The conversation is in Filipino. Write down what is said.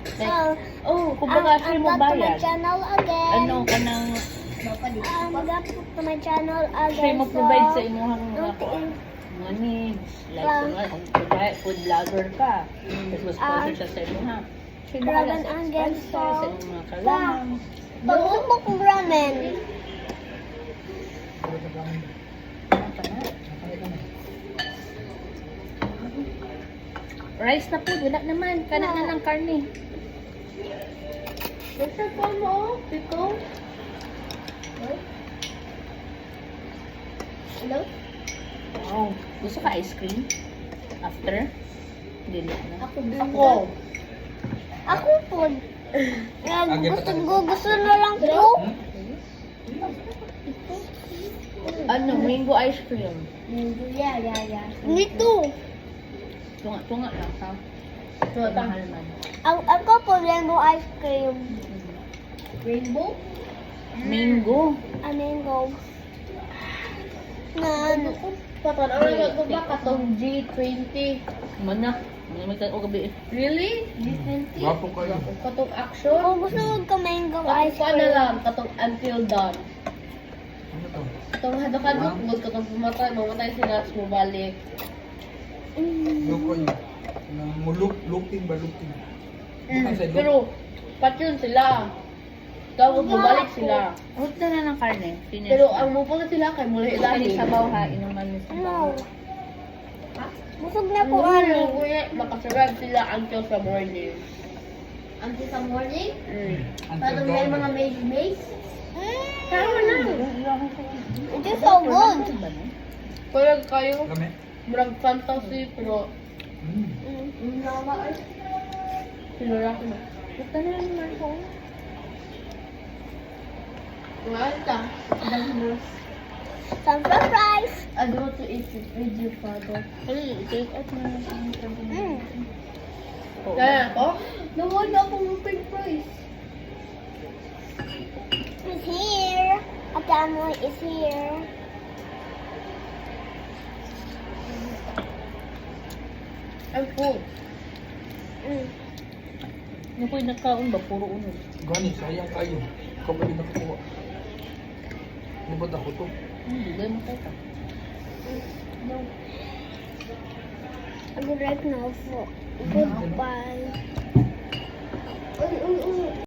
Like, Oh, kumbaga, try mo back to my bayad. channel again. Ano ka nang Back to my channel again. try mo provide sa inyong nothing. mga needs. Like, kung kunwari, food vlogger ka, tapos mas sponsor siya sa inyo, ha? Try mo Ramen sa again, expenses, sa inyong mga kailangan. Gusto mo kong ramen. Rice na food, wala naman. Kana na lang karne. Gusto ko mo, Pico? Hello? Wow. Gusto ka ice cream? After? Hindi na. Ako. Ako po. Gusto na lang ko. Ano? Mango ice cream. Yeah. Nito. Tunga lang, ha? Mahal man. Ako po, rainbow ice cream. Rainbow? Mango. Mango. Na ano? Patanood ko ba katong G20? Mana? May o gabi. Really? G20? Wapo kayo. Katong action? Kung gusto mo ka mango ice cream. na lang, katong until dawn. Ano to? Katong hadok-hadok, bud katong mamatay sila, tapos mabalik. Loko yun. Looking ba looking? Bukan sa look. Pero, pat yun sila. Tapos mabalik sila. Huwag na ng karne. Finish. Pero ang mupunta sila kay mula Ilalim ilalim. sa baw, ha? Inuman mo sa baw. No. Busog na po Ano ano. yung kuya, makasurvive sila until sa morning. Until sa morning? Until dawn. maze-maze? Tama na. It is so good. Kaya kayo, Kami? murag fantasy, pero sinura ko na. Ito na naman ko. Nganta. Some fries. I go to eat it with your father. Take out na lang. Kaya ako, nawala akong french fries. It's here. Ate Amoy is here. I'm full. Yung ko'y nagkaon ba? Puro unod. Gani, sayang kayo. Ikaw ba din nakukuha? Libot ako to. Hindi, gano'n ka. I'm right now for goodbye.